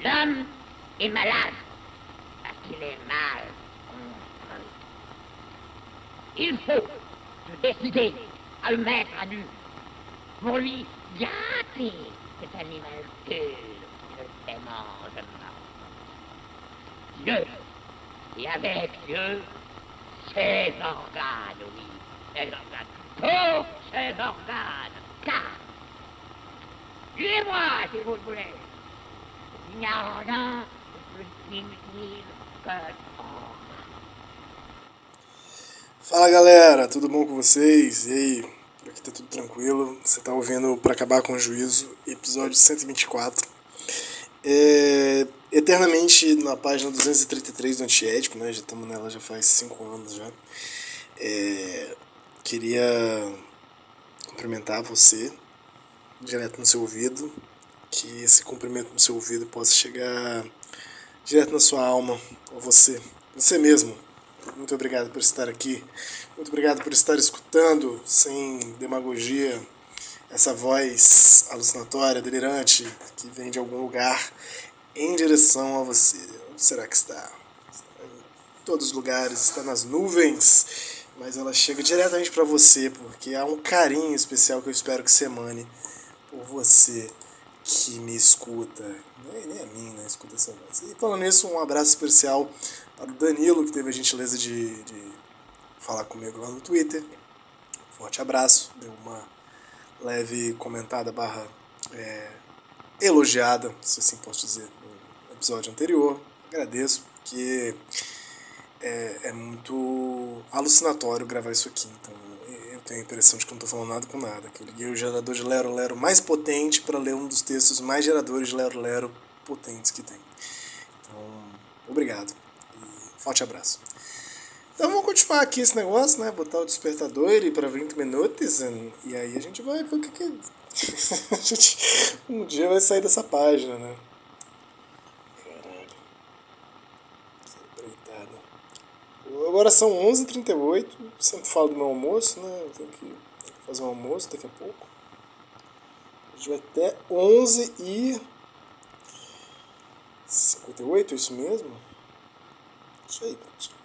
L'homme est malade parce qu'il est mal construit. Il faut se décider à le mettre à nu pour lui gâter cet animal pur qui ne se mange pas. Dieu, et avec Dieu, ses organes, oui, ses organes, tous ses organes, car, suivez-moi si vous le voulez, il n'y a rien de plus inutile que l'or. Fala galera, tudo bom com vocês? E aí, por aqui tá tudo tranquilo. Você tá ouvindo Pra Acabar com o Juízo, episódio 124. Eternamente na página 233 do Antiédipo, né? Já estamos nela já faz 5 anos já. Queria cumprimentar você direto no seu ouvido, que esse cumprimento no seu ouvido possa chegar direto na sua alma, a você mesmo. Muito obrigado por estar aqui, muito obrigado por estar escutando sem demagogia essa voz alucinatória, delirante, que vem de algum lugar em direção a você. Onde será que está? Está em todos os lugares, está nas nuvens, mas ela chega diretamente para você, porque há um carinho especial que eu espero que você emane por você que me escuta. Nem a mim, né? Escuta essa voz. E falando nisso, um abraço especial para o Danilo, que teve a gentileza de falar comigo lá no Twitter. Forte abraço. Deu uma leve comentada / elogiada, se assim posso dizer, no episódio anterior. Agradeço, porque é muito alucinatório gravar isso aqui. Então eu tenho a impressão de que não estou falando nada com nada. Que eu liguei o gerador de Lero Lero mais potente para ler um dos textos mais geradores de Lero Lero potentes que tem. Então, obrigado. E forte abraço. Então vamos continuar aqui esse negócio, né? Botar o despertador e para 20 minutos e aí a gente vai ver o que a gente um dia vai sair dessa página, né? Caralho. Agora são 11h38, sempre falo do meu almoço, né? Eu tenho que fazer um almoço daqui a pouco. A gente vai até 11h58, isso mesmo? Isso aí, pronto.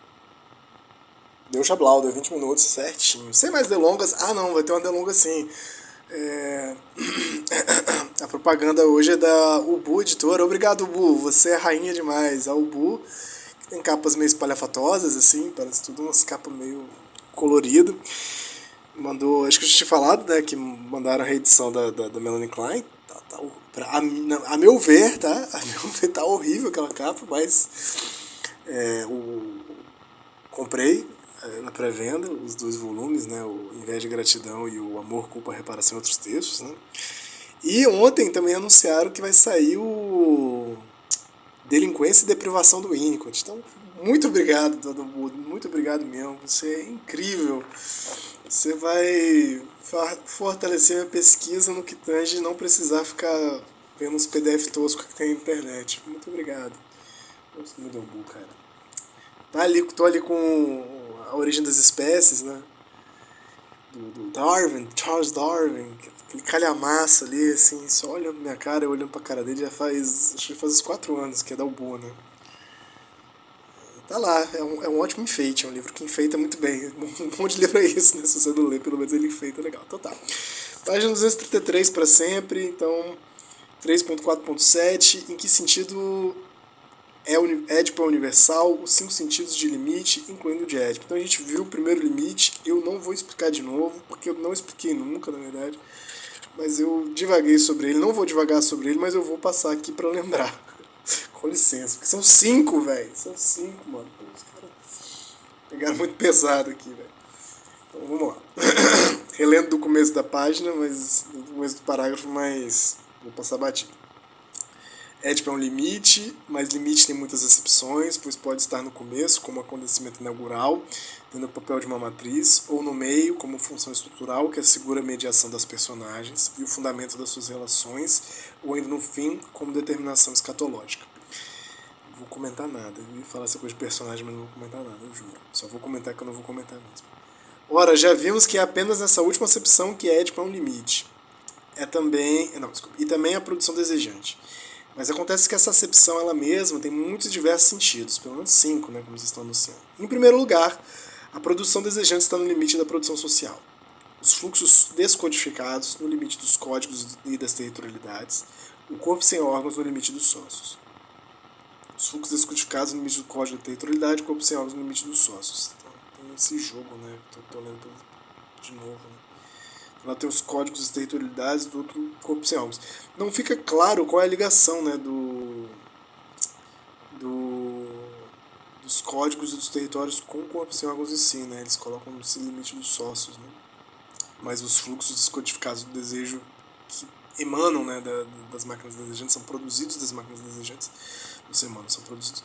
Deu chablau, deu 20 minutos certinho. Sem mais delongas. Ah não, vai ter uma delonga sim. A propaganda hoje é da Ubu Editora. Obrigado, Ubu, você é rainha demais. A Ubu, que tem capas meio espalhafatosas, assim, parece tudo umas capas meio coloridas. Mandou, acho que eu já tinha falado, né, que mandaram a reedição da Melanie Klein. A meu ver, tá? A meu ver tá horrível aquela capa, mas comprei na pré-venda os 2 volumes, né, o Inveja e Gratidão e o Amor, Culpa, Reparação e Outros Textos, né. E ontem também anunciaram que vai sair o Delinquência e Deprivação do Winnicott. Então, muito obrigado, todo mundo, muito obrigado mesmo, você é incrível. Você vai fortalecer minha pesquisa no que tange não precisar ficar vendo uns PDF toscos que tem na internet. Muito obrigado. Nossa, me deu um bu, cara. Tô ali com A Origem das Espécies, né? Do Darwin, Charles Darwin, aquele calhamaço ali, assim, só olhando pra minha cara, eu olhando pra cara dele, acho que faz uns 4 anos que é da Ubu, né? Tá lá, é um ótimo enfeite, é um livro que enfeita muito bem. Um monte de livro é isso, né? Se você não lê, pelo menos ele enfeita legal. Então tá. Página 233 para sempre, então 3.4.7, em que sentido Édipo é universal, os 5 sentidos de limite, incluindo o de Édipo. Então a gente viu o primeiro limite, eu não vou explicar de novo, porque eu não expliquei nunca, na verdade, mas eu divaguei sobre ele, não vou divagar sobre ele, mas eu vou passar aqui para lembrar. Com licença, porque são 5, velho, são 5, mano. Pô, os caras pegaram muito pesado aqui, velho. Então vamos lá. Relendo do começo da página, mas do começo do parágrafo, mas vou passar batido. Édipo é um limite, mas limite tem muitas exceções, pois pode estar no começo, como acontecimento inaugural, tendo o papel de uma matriz, ou no meio, como função estrutural, que assegura a mediação das personagens e o fundamento das suas relações, ou ainda no fim, como determinação escatológica. Não vou comentar nada, eu ia falar essa coisa de personagem, mas não vou comentar nada, eu juro. Só vou comentar que eu não vou comentar mesmo. Ora, já vimos que é apenas nessa última acepção que Édipo é um limite. E também a produção desejante. Mas acontece que essa acepção ela mesma tem muitos diversos sentidos, pelo menos 5, né, como vocês estão anunciando. Em primeiro lugar, a produção desejante está no limite da produção social. Os fluxos descodificados no limite dos códigos e das territorialidades, o corpo sem órgãos no limite dos sócios. Os fluxos descodificados no limite do código e da territorialidade, o corpo sem órgãos no limite dos sócios. Então, tem esse jogo, né? Tô lendo de novo, né? Lá tem os códigos e territorialidades do outro corpo sem órgãos. Não fica claro qual é a ligação, né, dos códigos e dos territórios com o corpo sem órgãos em si, né? Eles colocam esse limite dos sócios, né? Mas os fluxos descodificados do desejo que emanam, né, das máquinas desejantes, são produzidos das máquinas desejantes do ser humano, são produzidos.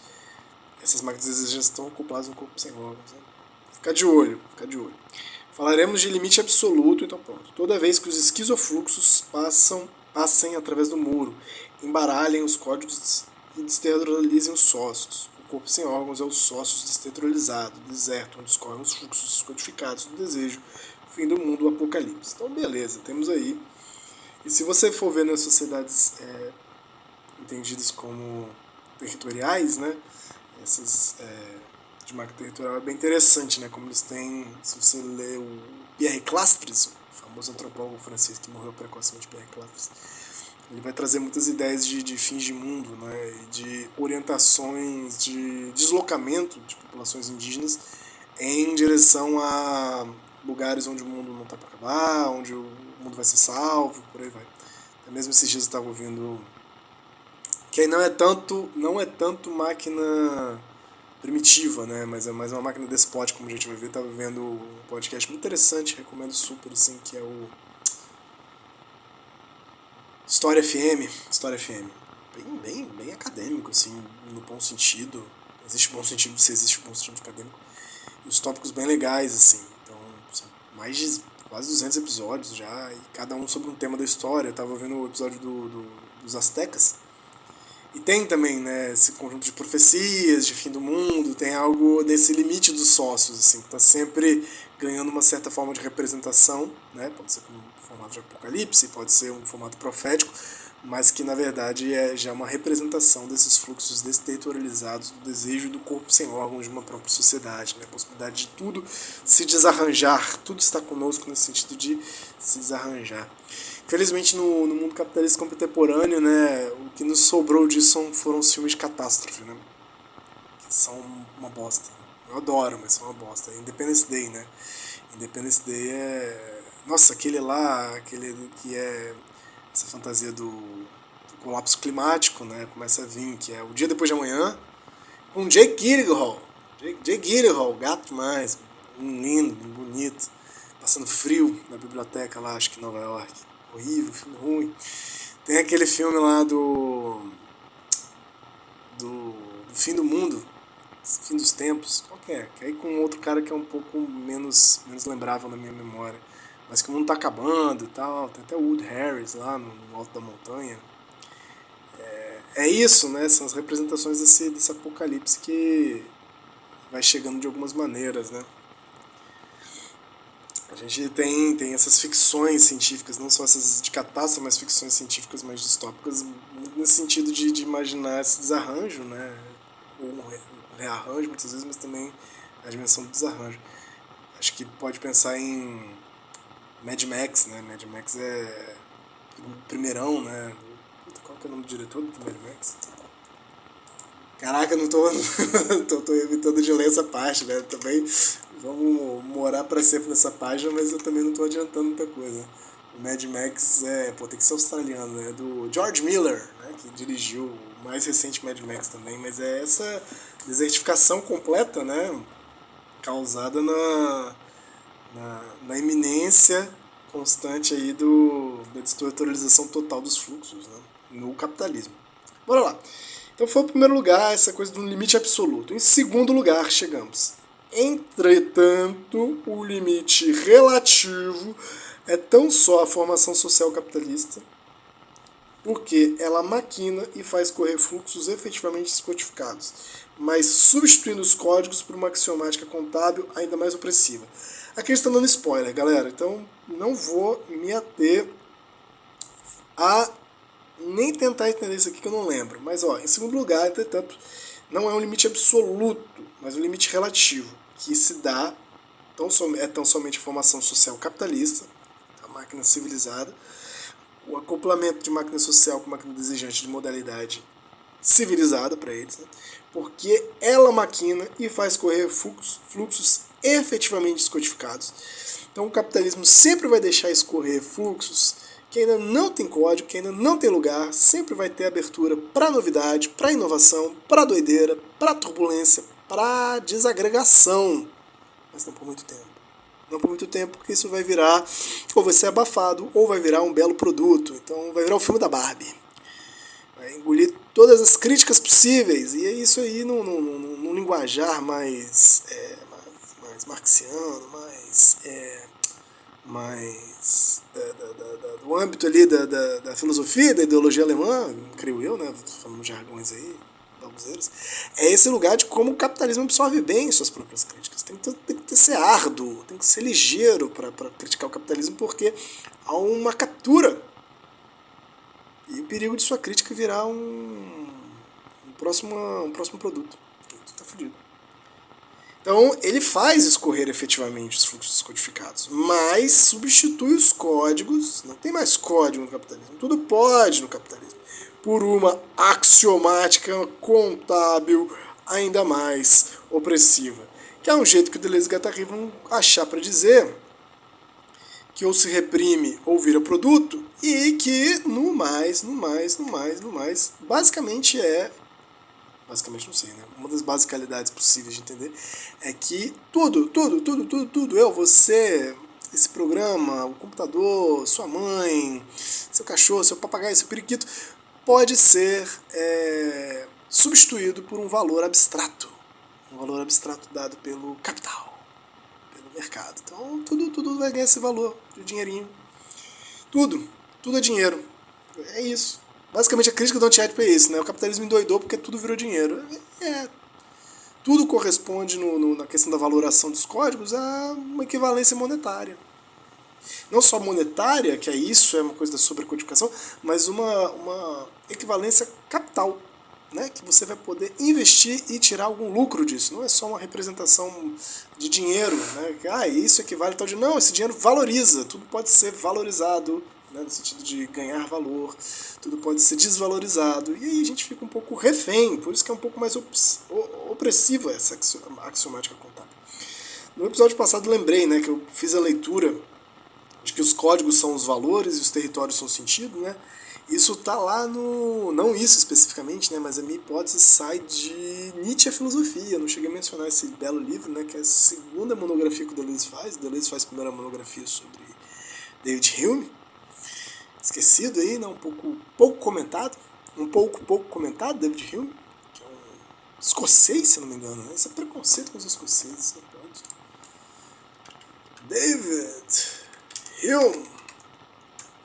Essas máquinas desejantes estão acopladas no corpo sem órgãos, né? Fica de olho, fica de olho. Falaremos de limite absoluto, então pronto. Toda vez que os esquizofluxos passem através do muro, embaralhem os códigos e desterralizem os sócios. O corpo sem órgãos é os sócios desterralizado, deserto, onde escorrem os fluxos codificados do desejo, fim do mundo, o apocalipse. Então beleza, temos aí. E se você for ver nas sociedades entendidas como territoriais, né, essas de marca territorial é bem interessante, né? Como eles têm, se você lê o Pierre Clastres, o famoso antropólogo francês que morreu precocemente, Pierre Clastres, ele vai trazer muitas ideias de fins de mundo, né? E de orientações de deslocamento de populações indígenas em direção a lugares onde o mundo não está para acabar, onde o mundo vai ser salvo, por aí vai. Até mesmo esses dias eu estava ouvindo que aí não é tanto máquina primitiva, né? Mas é mais uma máquina despótica, como a gente vai ver. Tava vendo um podcast muito interessante, recomendo super, assim, que é o História FM. História FM. Bem acadêmico, assim, no bom sentido. Existe bom sentido se existe bom sentido acadêmico. E os tópicos bem legais, assim. Então, são mais de quase 200 episódios já, e cada um sobre um tema da história. Eu tava vendo o episódio dos Aztecas. E tem também, né, esse conjunto de profecias, de fim do mundo, tem algo desse limite dos sócios, assim, que está sempre ganhando uma certa forma de representação, né, pode ser com um formato de apocalipse, pode ser um formato profético, mas que na verdade é já uma representação desses fluxos desterritorializados do desejo do corpo sem órgãos de uma própria sociedade, né, a possibilidade de tudo se desarranjar, tudo está conosco nesse sentido de se desarranjar. Infelizmente, no mundo capitalista contemporâneo, né, o que nos sobrou disso foram os filmes de catástrofe, né, que são uma bosta. Eu adoro, mas são uma bosta. Independence Day, né? Independence Day é... Nossa, aquele que é essa fantasia do colapso climático, né, começa a vir, que é O Dia Depois de Amanhã, com Jake Gyllenhaal. Jake Gyllenhaal, gato demais, lindo, bonito, passando frio na biblioteca lá, acho que em Nova York. Horrível, filme ruim. Tem aquele filme lá do fim do mundo, fim dos tempos, qual que é? Que aí com outro cara que é um pouco menos lembrável na minha memória, mas que o mundo tá acabando e tal. Tem até o Wood Harris lá no alto da montanha. É isso, né? São as representações desse apocalipse que vai chegando de algumas maneiras, né? A gente tem essas ficções científicas, não só essas de catástrofe, mas ficções científicas mais distópicas, nesse sentido de imaginar esse desarranjo, né? Ou um rearranjo, muitas vezes, mas também a dimensão do desarranjo. Acho que pode pensar em Mad Max, né? Mad Max é o primeirão, né? Qual que é o nome do diretor do Mad Max? Caraca, eu não tô evitando de ler essa parte, né? Também vamos morar pra sempre nessa página, mas eu também não tô adiantando muita coisa. O Mad Max tem que ser australiano, né? Do George Miller, né? Que dirigiu o mais recente Mad Max também, mas é essa desertificação completa, né? Causada na iminência constante aí da desterritorialização total dos fluxos, né? No capitalismo. Bora lá. Então foi o primeiro lugar, essa coisa do limite absoluto. Em segundo lugar, chegamos. Entretanto, o limite relativo é tão só a formação social capitalista, porque ela maquina e faz correr fluxos efetivamente descodificados, mas substituindo os códigos por uma axiomática contábil ainda mais opressiva. Aqui está dando spoiler, galera, então não vou me ater a nem tentar entender isso aqui que eu não lembro. Mas, ó, em segundo lugar, entretanto, não é um limite absoluto, mas um limite relativo, que se dá tão somente a formação social capitalista, a máquina civilizada, o acoplamento de máquina social com máquina desejante de modalidade civilizada para eles, né? Porque ela maquina e faz correr fluxos efetivamente descodificados. Então o capitalismo sempre vai deixar escorrer fluxos que ainda não tem código, que ainda não tem lugar, sempre vai ter abertura para novidade, para inovação, para doideira, para turbulência, para desagregação, mas não por muito tempo. Não por muito tempo, porque isso vai virar, ou vai ser abafado, ou vai virar um belo produto. Então vai virar o filme da Barbie. Vai engolir todas as críticas possíveis. E é isso aí num linguajar mais marxiano, mais do âmbito ali da filosofia, da ideologia alemã, creio eu, né? Falando jargões aí, babuzeiros. É esse lugar de como o capitalismo absorve bem suas próprias críticas. Tem que ser árduo, tem que ser ligeiro para criticar o capitalismo, porque há uma captura. E o perigo de sua crítica virar um próximo produto. Tu tá fudido. Então, ele faz escorrer efetivamente os fluxos descodificados, mas substitui os códigos, não tem mais código no capitalismo, tudo pode no capitalismo, por uma axiomática contábil ainda mais opressiva, que é um jeito que o Deleuze e Guattari vão achar para dizer que ou se reprime ou vira produto, e que no mais, basicamente não sei, né? Uma das basicalidades possíveis de entender é que tudo, eu, você, esse programa, o computador, sua mãe, seu cachorro, seu papagaio, seu periquito, pode ser substituído por um valor abstrato dado pelo capital, pelo mercado. Então tudo vai ganhar esse valor de dinheirinho. Tudo é dinheiro. É isso. Basicamente a crítica do anti-ético é isso, né? O capitalismo endoidou porque tudo virou dinheiro. Tudo corresponde na questão da valoração dos códigos a uma equivalência monetária. Não só monetária, que é isso, é uma coisa da sobrecodificação, mas uma equivalência capital, né? Que você vai poder investir e tirar algum lucro disso. Não é só uma representação de dinheiro, né? Isso equivale a tal de... Não, esse dinheiro valoriza, tudo pode ser valorizado, né, no sentido de ganhar valor, tudo pode ser desvalorizado, e aí a gente fica um pouco refém, por isso que é um pouco mais opressiva essa axiomática contábil. No episódio passado lembrei, né, que eu fiz a leitura de que os códigos são os valores e os territórios são o sentido, né? Isso tá lá no... não isso especificamente, né, mas a minha hipótese sai de Nietzsche e a Filosofia. Eu não cheguei a mencionar esse belo livro, né, que é a segunda monografia que o Deleuze faz. O Deleuze faz a primeira monografia sobre David Hume, esquecido aí, né? pouco comentado, pouco comentado, David Hume, que é um escocês, se não me engano, né? Esse é preconceito com os escoceses, não pode. David Hume,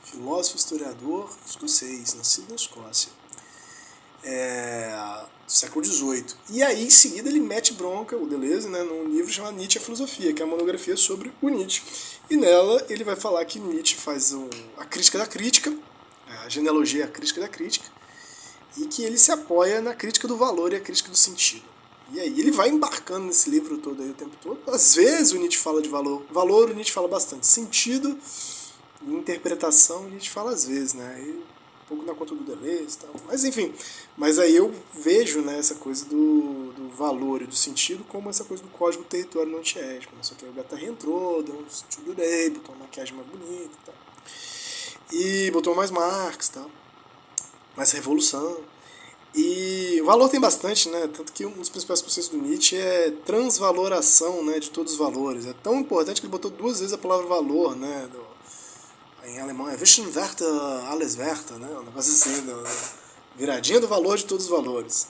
filósofo, historiador escocês, nascido na Escócia, do século XVIII. E aí, em seguida, ele mete bronca, o Deleuze, né, num livro chamado Nietzsche e a Filosofia, que é uma monografia sobre o Nietzsche. E nela ele vai falar que Nietzsche faz a crítica da crítica, a genealogia é a crítica da crítica, e que ele se apoia na crítica do valor e a crítica do sentido. E aí ele vai embarcando nesse livro todo aí o tempo todo. Às vezes o Nietzsche fala de valor o Nietzsche fala bastante. Sentido e interpretação o Nietzsche fala às vezes, né? E um pouco na conta do Deleuze e tal. Mas enfim, mas aí eu vejo, né, essa coisa do valor e do sentido como essa coisa do código território não antiético. Só que aí o Guattari entrou, deu um tchururei, botou uma maquiagem mais bonita e tal. E botou mais Marx e tal. Mais revolução. E o valor tem bastante, né? Tanto que um dos principais conceitos do Nietzsche é transvaloração, né, de todos os valores. É tão importante que ele botou 2 vezes a palavra valor, né? Em alemão é Wissenwerte, alles Werte, né? Um negócio assim, viradinha do valor de todos os valores.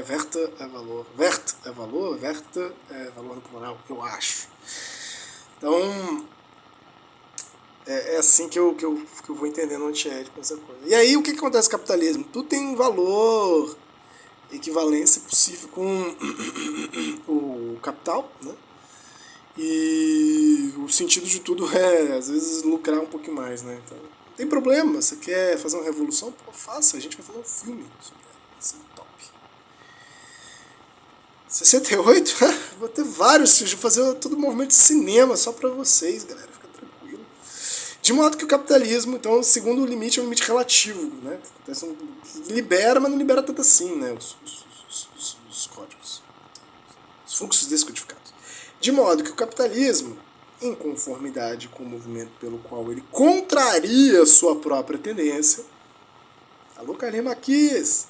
Werte é valor. Wert é valor, Werte é valor no plural, eu acho. Então, é assim que eu vou entendendo o antiético, essa coisa. E aí, o que acontece com o capitalismo? Tudo tem valor, equivalência possível com o capital, né? E o sentido de tudo é, às vezes, lucrar um pouquinho mais, né? Então, Tem problema, você quer fazer uma revolução? Pô, faça, a gente vai fazer um filme sobre ela, vai ser top. 68? Vou ter vários, vou fazer todo o movimento de cinema só pra vocês, galera, fica tranquilo. De modo que o capitalismo, então, segundo o limite, é um limite relativo, né? Libera, mas não libera tanto assim, né? Os códigos, os fluxos descodificados. De modo que o capitalismo, em conformidade com o movimento pelo qual ele contraria sua própria tendência, alô Carlinhos Marquis,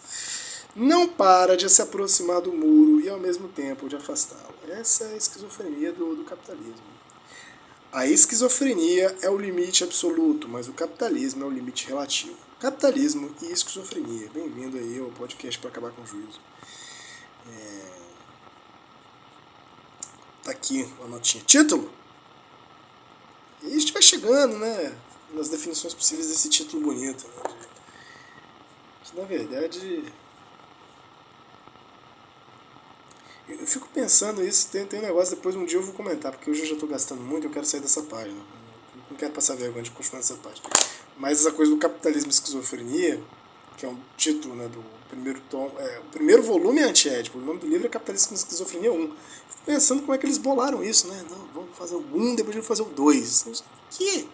não para de se aproximar do muro e ao mesmo tempo de afastá-lo. Essa é a esquizofrenia do capitalismo. A esquizofrenia é o limite absoluto, mas o capitalismo é o limite relativo. Capitalismo e esquizofrenia. Bem-vindo aí ao podcast para acabar com o juízo. Tá aqui a notinha. Título? E a gente vai chegando, né, nas definições possíveis desse título bonito, né, que na verdade eu fico pensando isso, tem um negócio, depois um dia eu vou comentar, porque hoje eu já estou gastando muito, eu quero sair dessa página, eu não quero passar vergonha de continuar nessa página, mas essa coisa do capitalismo e esquizofrenia, que é um título, né, do primeiro tom, o primeiro volume é antiético, o nome do livro é Capitalismo e Esquizofrenia 1. Fico pensando como é que eles bolaram isso, né? Não, vamos fazer o 1, depois vamos fazer o 2. Que? Como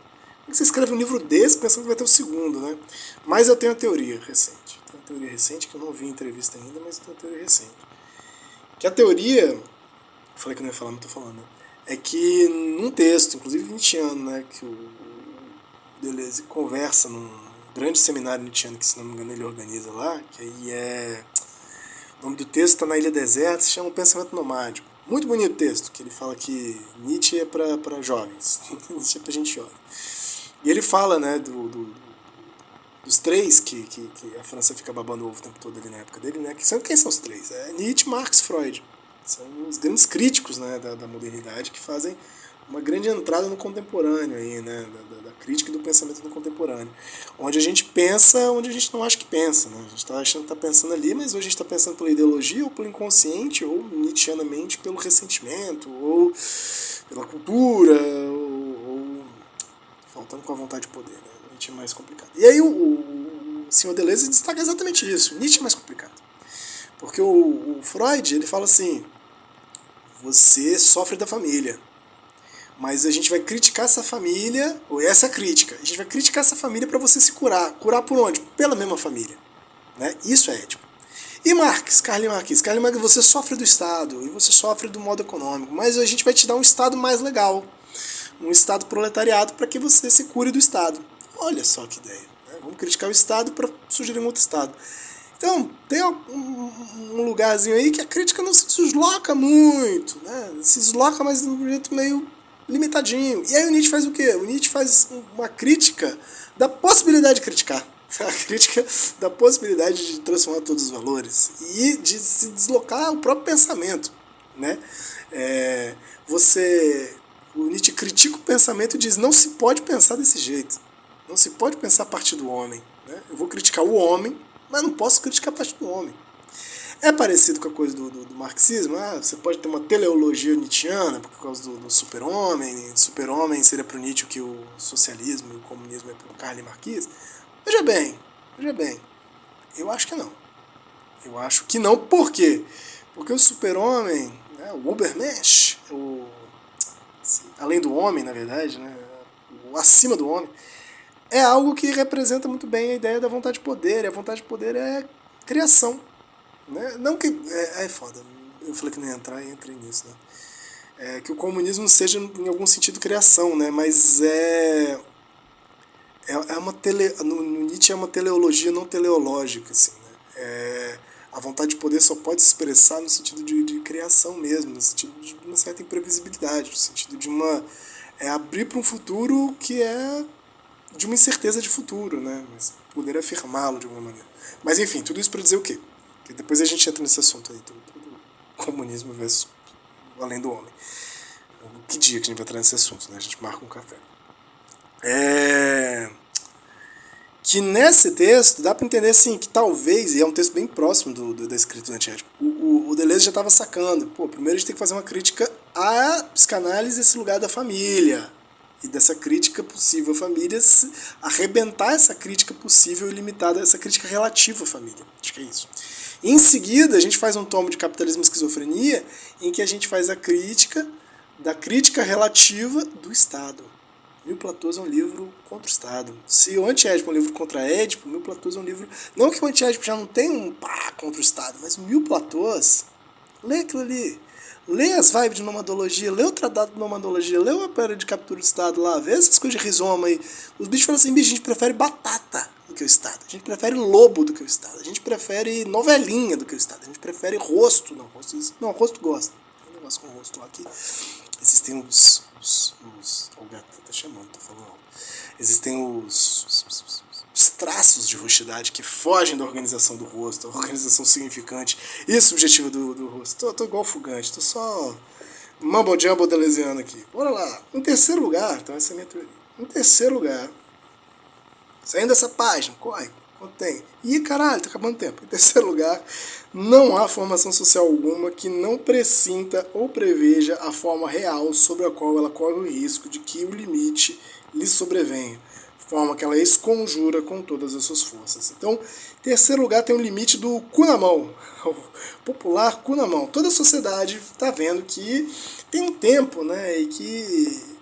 é que você escreve um livro desse pensando que vai ter o segundo, né? Mas eu tenho uma teoria recente. Tenho uma teoria recente que eu não vi em entrevista ainda, mas eu tenho uma teoria recente. Que a teoria, eu falei que eu não ia falar, mas estou falando, né? É que num texto, inclusive nietzschiano, né, que o Deleuze conversa num grande seminário nietzschiano que, se não me engano, ele organiza lá, que aí o nome do texto está na Ilha Deserta, se chama O Pensamento Nomádico. Muito bonito o texto, que ele fala que Nietzsche é para jovens, Nietzsche é para gente jovem. E ele fala, né, dos três que a França fica babando o ovo o tempo todo ali na época dele, né, quem são os três? É Nietzsche, Marx, Freud. São os grandes críticos, né, da modernidade, que fazem uma grande entrada no contemporâneo aí, né, da crítica e do pensamento no contemporâneo, onde a gente pensa onde a gente não acha que pensa, né? A gente está achando que está pensando ali, mas hoje a gente está pensando pela ideologia ou pelo inconsciente, ou nietzschianamente pelo ressentimento, ou pela cultura, ou faltando com a vontade de poder, né? Nietzsche é mais complicado. E aí o senhor Deleuze destaca exatamente isso, Nietzsche é mais complicado, porque o Freud, ele fala assim, você sofre da família, mas a gente vai criticar essa família, ou essa é a crítica, a gente vai criticar essa família para você se curar. Curar por onde? Pela mesma família. Né? Isso é ético. E Carlinhos Marquis, você sofre do Estado, e você sofre do modo econômico, mas a gente vai te dar um Estado mais legal, um Estado proletariado para que você se cure do Estado. Olha só que ideia. Né? Vamos criticar o Estado para sugerir um outro Estado. Então, tem um lugarzinho aí que a crítica não se desloca muito, né? Se desloca, mas de um jeito meio limitadinho. E aí o Nietzsche faz o quê? O Nietzsche faz uma crítica da possibilidade de criticar. A crítica da possibilidade de transformar todos os valores e de se deslocar o próprio pensamento. Né? O Nietzsche critica o pensamento e diz, não se pode pensar desse jeito. Não se pode pensar a partir do homem. Né? Eu vou criticar o homem, mas não posso criticar a partir do homem. É parecido com a coisa do marxismo, você pode ter uma teleologia nietzschiana por causa do super-homem, super-homem seria para o Nietzsche o que o socialismo e o comunismo é para o Karl Marx. Veja bem, eu acho que não. Eu acho que não, por quê? Porque o super-homem, né, o Ubermensch, além do homem, na verdade, né, o acima do homem, é algo que representa muito bem a ideia da vontade de poder, e a vontade de poder é criação. Né? Não que. É foda. Eu falei que não ia entrar e entrei nisso. Né? Que o comunismo seja, em algum sentido, criação, né? Mas no Nietzsche é uma teleologia não teleológica. Assim, né? A vontade de poder só pode se expressar no sentido de criação mesmo, no sentido de uma certa imprevisibilidade, no sentido de abrir para um futuro que é de uma incerteza de futuro, né? Mas poder afirmá-lo de alguma maneira. Mas enfim, tudo isso para dizer o quê? Porque depois a gente entra nesse assunto aí do comunismo versus além do homem. Que dia que a gente vai entrar nesse assunto, né? A gente marca um café. Que nesse texto dá para entender assim, que talvez, e é um texto bem próximo da escrita do antiético, o Deleuze já estava sacando, primeiro a gente tem que fazer uma crítica à psicanálise, esse lugar da família. e dessa crítica possível à família, arrebentar essa crítica possível e limitada, essa crítica relativa à família. Acho que é isso. E em seguida, a gente faz um tomo de Capitalismo e Esquizofrenia, em que a gente faz a crítica da crítica relativa do Estado. Mil Platôs é um livro contra o Estado. Se o Anti-Édipo é um livro contra Édipo, Mil Platôs é um livro... Não que o Anti-Édipo já não tenha um pá contra o Estado, mas o Mil Platôs, lê aquilo ali. Lê as vibes de nomadologia, lê o tratado de nomadologia, lê o Império de Captura do Estado lá, vê essas coisas de rizoma aí. Os bichos falam assim, bicho, a gente prefere batata do que o Estado. A gente prefere lobo do que o Estado. A gente prefere novelinha do que o Estado. A gente prefere rosto. Não, rosto gosta. Tem um negócio com rosto lá aqui. Existem o gato tá chamando, tá falando. Existem os traços de rostidade que fogem da organização do rosto, a organização significante e subjetiva do rosto. Tô igual fugante, tô só mumbo jumbo deleuziano aqui. Bora lá. Em terceiro lugar, então essa é a minha teoria. Em terceiro lugar, saindo dessa página, corre, quanto tem? Ih, caralho, tá acabando o tempo. Em terceiro lugar, não há formação social alguma que não pressinta ou preveja a forma real sobre a qual ela corre o risco de que o limite lhe sobrevenha, forma que ela esconjura com todas as suas forças. Então, em terceiro lugar, tem o limite do cu na mão, o popular cu na mão. Toda a sociedade está vendo que tem um tempo, né, e que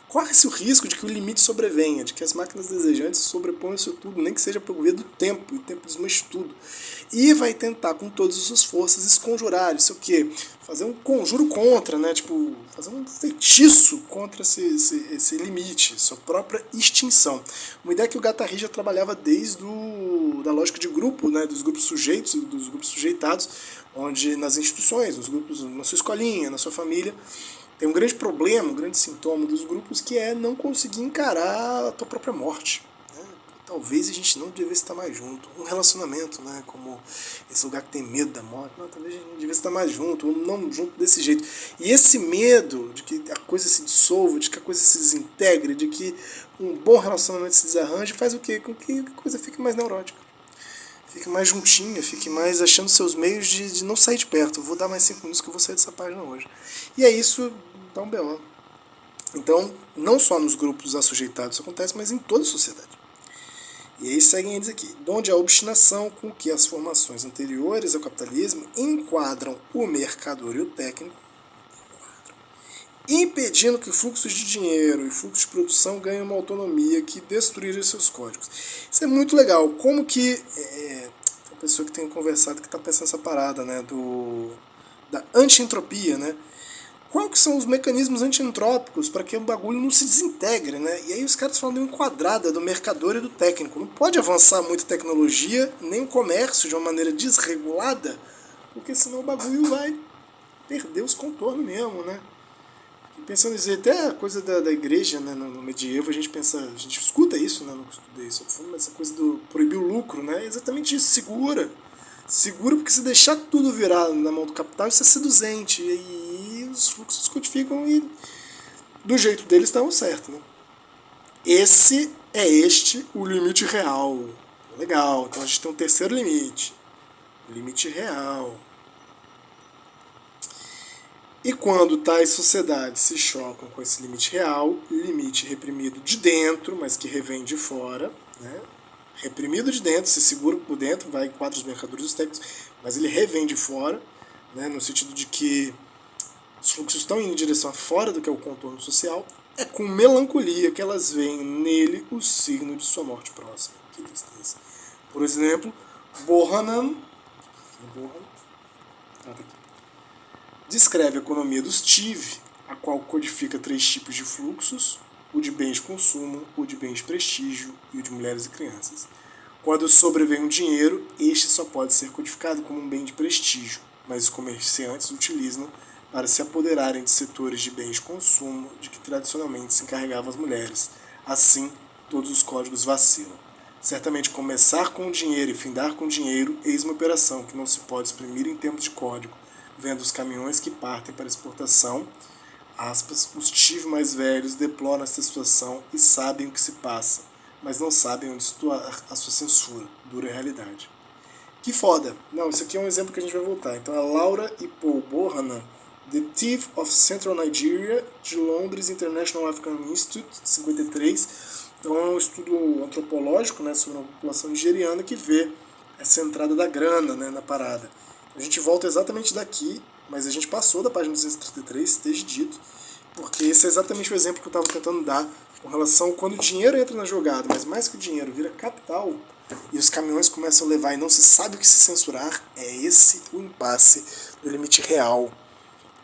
corre-se o risco de que o limite sobrevenha, de que as máquinas desejantes sobreponham isso tudo, nem que seja pelo governo do tempo, e o tempo desmanche tudo. E vai tentar, com todas as suas forças, esconjurar isso o quê? Fazer um conjuro contra, né? Tipo, fazer um feitiço contra esse limite, sua própria extinção. Uma ideia que o Guattari já trabalhava desde da lógica de grupo, né? Dos grupos sujeitos e dos grupos sujeitados, onde nas instituições, nos grupos, na sua escolinha, na sua família, tem um grande problema, um grande sintoma dos grupos que é não conseguir encarar a tua própria morte. Né? Talvez a gente não devesse estar mais junto. Um relacionamento, né? Como esse lugar que tem medo da morte, não, talvez a gente não devesse estar mais junto, ou não junto desse jeito. E esse medo de que a coisa se dissolva, de que a coisa se desintegre, de que um bom relacionamento se desarranje, faz o quê? Com que a coisa fique mais neurótica. Fique mais juntinha, fique mais achando seus meios de não sair de perto. Eu vou dar mais 5 minutos que eu vou sair dessa página hoje. E é isso, dá um B.O. Então, não só nos grupos assujeitados isso acontece, mas em toda a sociedade. E aí seguem eles aqui. Onde a obstinação com que as formações anteriores ao capitalismo enquadram o mercador e o técnico, impedindo que fluxos de dinheiro e fluxos de produção ganhem uma autonomia que destruíram seus códigos. Isso é muito legal. Como que tem uma pessoa que tem conversado que está pensando essa parada, né, da anti-entropia, né? Quais que são os mecanismos anti-entrópicos para que o bagulho não se desintegre, né? E aí os caras falam de uma enquadrada do mercador e do técnico. Não pode avançar muito a tecnologia, nem o comércio de uma maneira desregulada, porque senão o bagulho vai perder os contornos mesmo, né? Pensando nisso, até a coisa da igreja, né, no medievo, a gente escuta isso, né, não estudei isso a fundo, mas essa coisa do proibir o lucro, né, é exatamente isso, segura porque se deixar tudo virar na mão do capital, isso é seduzente, e aí os fluxos se codificam e do jeito deles estão certo, né. Este o limite real, legal, então a gente tem um terceiro limite, o limite real. E quando tais sociedades se chocam com esse limite real, limite reprimido de dentro, mas que revém de fora, né? Reprimido de dentro, se segura por dentro, vai em quadros mercadores dos técnicos, mas ele revém de fora, né? No sentido de que os fluxos estão indo em direção fora do que é o contorno social, é com melancolia que elas veem nele o signo de sua morte próxima. Que tristeza. Por exemplo, Bohannan descreve a economia dos TIV, a qual codifica 3 tipos de fluxos, o de bens de consumo, o de bens de prestígio e o de mulheres e crianças. Quando sobrevém um dinheiro, este só pode ser codificado como um bem de prestígio, mas os comerciantes o utilizam para se apoderarem de setores de bens de consumo de que tradicionalmente se encarregavam as mulheres. Assim, todos os códigos vacilam. Certamente começar com o dinheiro e findar com o dinheiro, eis uma operação que não se pode exprimir em termos de código, vendo os caminhões que partem para exportação, aspas, os TIV mais velhos deploram essa situação e sabem o que se passa, mas não sabem onde situar a sua censura, dura realidade. Que foda! Não, isso aqui é um exemplo que a gente vai voltar. Então a Laura e Paul Bohannan The Thief of Central Nigeria, de Londres International African Institute, 53. Então é um estudo antropológico, né, sobre a população nigeriana que vê essa entrada da grana, né, na parada. A gente volta exatamente daqui, mas a gente passou da página 233, esteja dito, porque esse é exatamente o exemplo que eu estava tentando dar com relação a quando o dinheiro entra na jogada, mas mais que o dinheiro vira capital e os caminhões começam a levar e não se sabe o que se censurar, é esse o impasse do limite real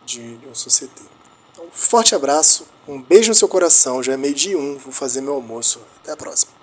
de uma sociedade. Então, forte abraço, um beijo no seu coração, já é 12:01, vou fazer meu almoço. Até a próxima.